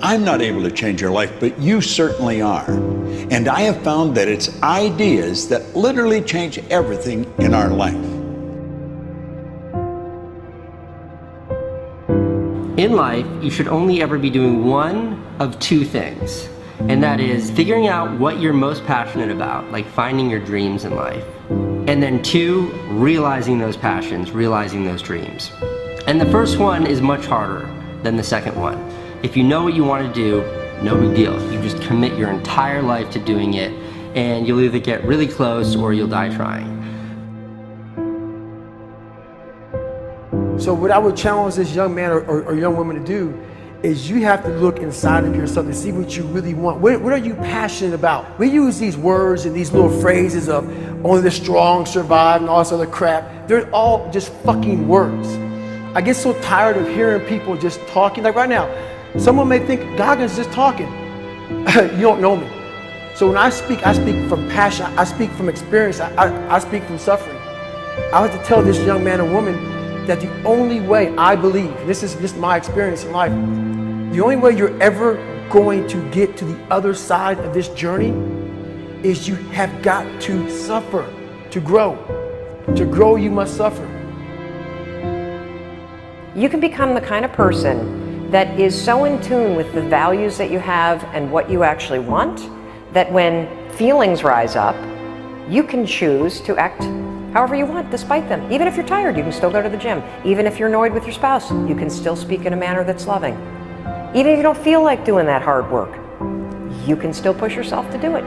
I'm not able to change your life, but you certainly are. And I have found that it's ideas that literally change everything in our life. In life, you should only ever be doing one of two things, and that is figuring out what you're most passionate about, like finding your dreams in life. And then two, realizing those passions, realizing those dreams. And the first one is much harder than the second one. If you know what you want to do, no big deal. You just commit your entire life to doing it, and you'll either get really close or you'll die trying. So what I would challenge this young man or young woman to do is you have to look inside of yourself and see what you really want. What are you passionate about? We use these words and these little phrases of only the strong survive and all this other crap. They're all just fucking words. I get so tired of hearing people just talking. Like right now, someone may think Goggins just talking. You don't know me. So when I speak from passion, I speak from experience, I speak from suffering. I have to tell this young man or woman that the only way I believe, and this is just my experience in life, the only way you're ever going to get to the other side of this journey is you have got to suffer to grow. To grow, you must suffer. You can become the kind of person that is so in tune with the values that you have and what you actually want, that when feelings rise up, you can choose to act however you want despite them. Even if you're tired, you can still go to the gym. Even if you're annoyed with your spouse, you can still speak in a manner that's loving. Even if you don't feel like doing that hard work, you can still push yourself to do it.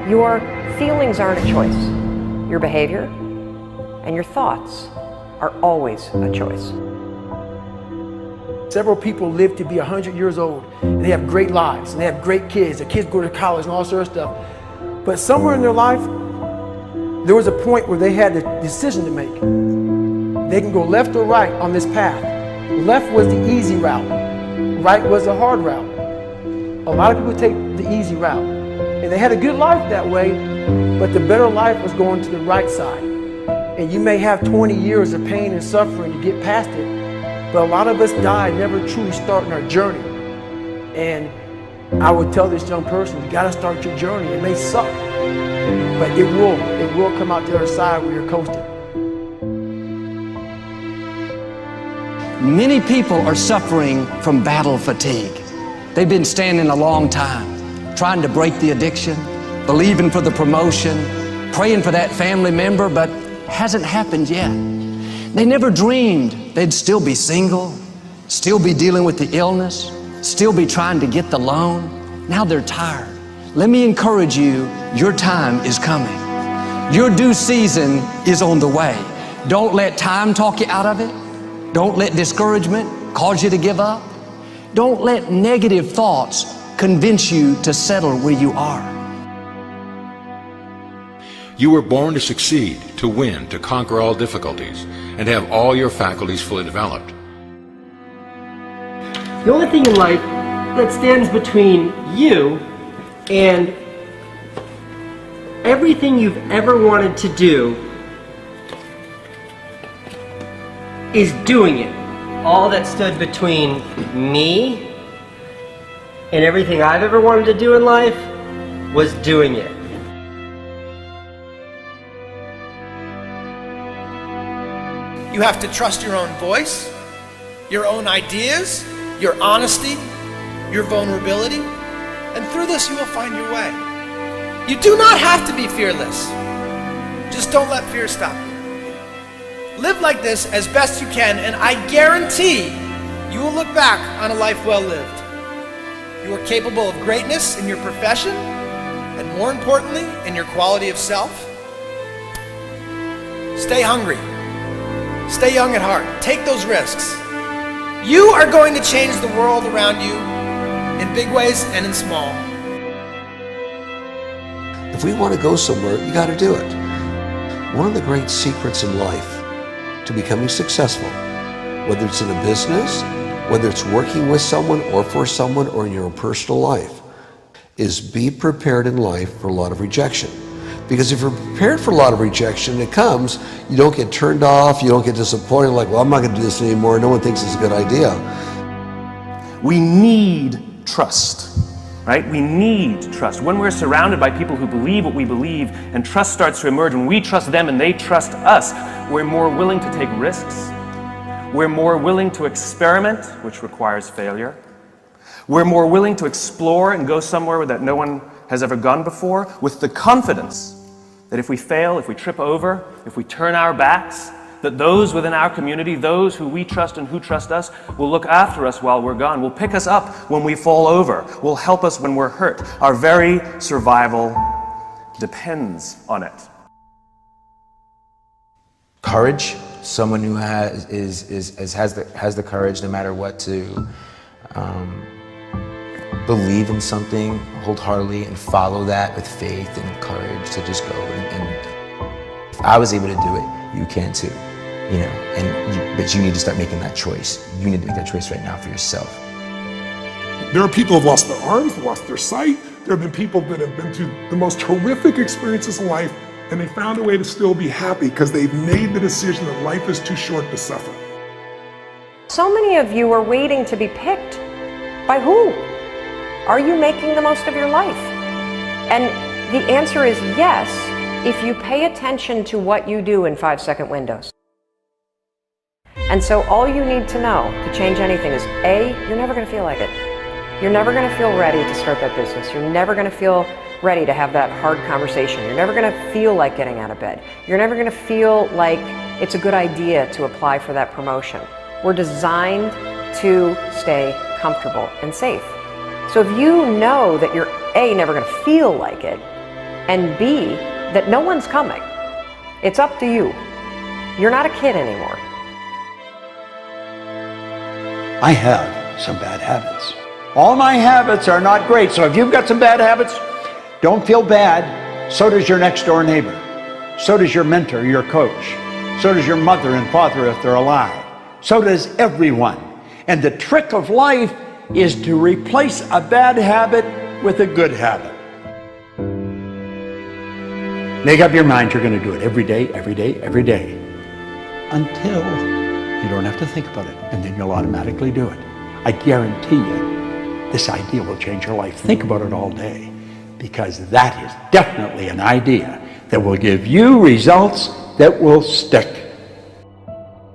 Your feelings aren't a choice. Your behavior and your thoughts are always a choice. Several people live to be 100 years old, and they have great lives, and they have great kids. Their kids go to college and all sorts of stuff. But somewhere in their life, there was a point where they had a decision to make. They can go left or right on this path. Left was the easy route. Right was the hard route. A lot of people take the easy route. And they had a good life that way, but the better life was going to the right side. And you may have 20 years of pain and suffering to get past it, but a lot of us die never truly starting our journey. And I would tell this young person, you gotta start your journey. It may suck, but it will come out the other side where you're coasting. Many people are suffering from battle fatigue. They've been standing a long time, trying to break the addiction, believing for the promotion, praying for that family member, but hasn't happened yet. They never dreamed they'd still be single, still be dealing with the illness, still be trying to get the loan. Now they're tired. Let me encourage you, your time is coming. Your due season is on the way. Don't let time talk you out of it. Don't let discouragement cause you to give up. Don't let negative thoughts convince you to settle where you are. You were born to succeed, to win, to conquer all difficulties, and have all your faculties fully developed. The only thing in life that stands between you and everything you've ever wanted to do is doing it. All that stood between me and everything I've ever wanted to do in life was doing it. You have to trust your own voice, your own ideas, your honesty, your vulnerability, and through this you will find your way. You do not have to be fearless. Just don't let fear stop you. Live like this as best you can, and I guarantee you will look back on a life well lived. You are capable of greatness in your profession, and more importantly, in your quality of self. Stay hungry. Stay young at heart. Take those risks. You are going to change the world around you in big ways and in small. If we want to go somewhere, you got to do it. One of the great secrets in life to becoming successful, whether it's in a business, whether it's working with someone or for someone or in your own personal life, is be prepared in life for a lot of rejection. Because if you're prepared for a lot of rejection, it comes, you don't get turned off, you don't get disappointed, like, well, I'm not going to do this anymore, no one thinks it's a good idea. We need trust, right? We need trust. When we're surrounded by people who believe what we believe and trust starts to emerge, when we trust them and they trust us, we're more willing to take risks. We're more willing to experiment, which requires failure. We're more willing to explore and go somewhere that no one has ever gone before, with the confidence that if we fail, if we trip over, if we turn our backs, that those within our community, those who we trust and who trust us, will look after us while we're gone, will pick us up when we fall over, will help us when we're hurt. Our very survival depends on it. Courage, someone who has the courage no matter what to believe in something wholeheartedly and follow that with faith and courage to just go. And if I was able to do it, you can too. You know, but you need to start making that choice. You need to make that choice right now for yourself. There are people who have lost their arms, lost their sight. There have been people that have been through the most horrific experiences in life, and they found a way to still be happy because they've made the decision that life is too short to suffer. So many of you are waiting to be picked. By who? Are you making the most of your life? And the answer is yes, if you pay attention to what you do in 5-second windows. And so all you need to know to change anything is A, you're never going to feel like it. You're never going to feel ready to start that business. You're never going to feel ready to have that hard conversation. You're never going to feel like getting out of bed. You're never going to feel like it's a good idea to apply for that promotion. We're designed to stay comfortable and safe. So if you know that you're A, never going to feel like it, and B, that no one's coming, it's up to you. You're not a kid anymore. I have some bad habits. All my habits are not great, so if you've got some bad habits, don't feel bad. So does your next door neighbor. So does your mentor, your coach. So does your mother and father if they're alive. So does everyone. And the trick of life is to replace a bad habit with a good habit. Make up your mind you're going to do it every day, every day, every day, until you don't have to think about it, and then you'll automatically do it. I guarantee you, this idea will change your life. Think about it all day, because that is definitely an idea that will give you results that will stick.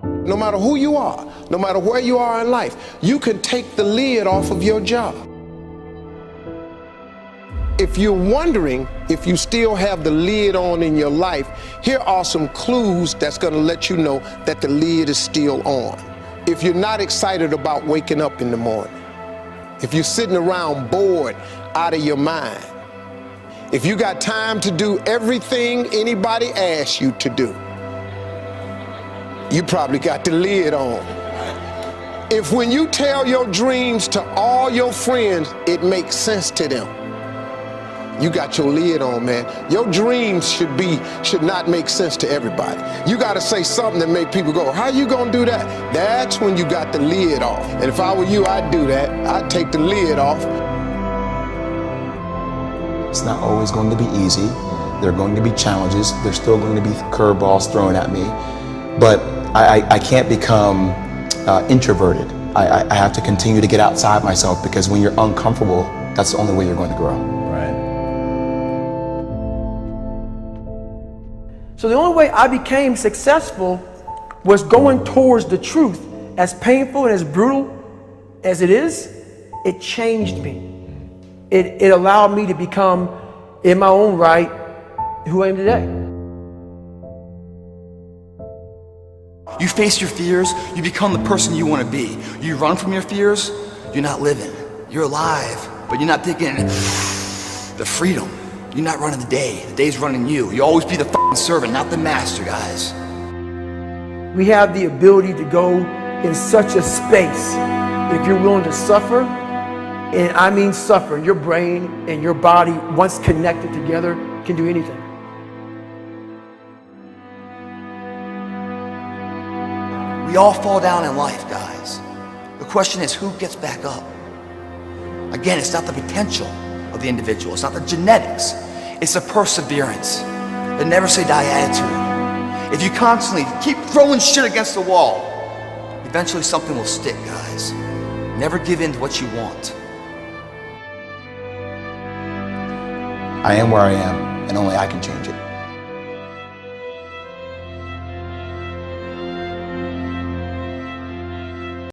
No matter who you are, no matter where you are in life, you can take the lid off of your job. If you're wondering if you still have the lid on in your life, here are some clues that's going to let you know that the lid is still on. If you're not excited about waking up in the morning, if you're sitting around bored out of your mind, if you got time to do everything anybody asks you to do, you probably got the lid on. If when you tell your dreams to all your friends, it makes sense to them, you got your lid on, man. Your dreams should not make sense to everybody. You got to say something that make people go, how you gonna do that? That's when you got the lid off. And if I were you, I'd do that. I'd take the lid off. It's not always going to be easy. There are going to be challenges. There's still going to be curveballs thrown at me. But I can't become introverted. I have to continue to get outside myself, because when you're uncomfortable, that's the only way you're going to grow. Right. So the only way I became successful was going towards the truth. As painful and as brutal as it is, it changed me. It allowed me to become, in my own right, who I am today. You face your fears, you become the person you want to be. You run from your fears, you're not living. You're alive, but you're not taking the freedom. You're not running the day. The day's running you. You always be the f***ing servant, not the master, guys. We have the ability to go in such a space if you're willing to suffer, and I mean suffer. Your brain and your body, once connected together, can do anything. We all fall down in life, guys. The question is, who gets back up? Again, it's not the potential of the individual. It's not the genetics. It's the perseverance, the never say die attitude. If you constantly keep throwing shit against the wall, eventually something will stick, guys. Never give in to what you want. I am where I am, and only I can change it.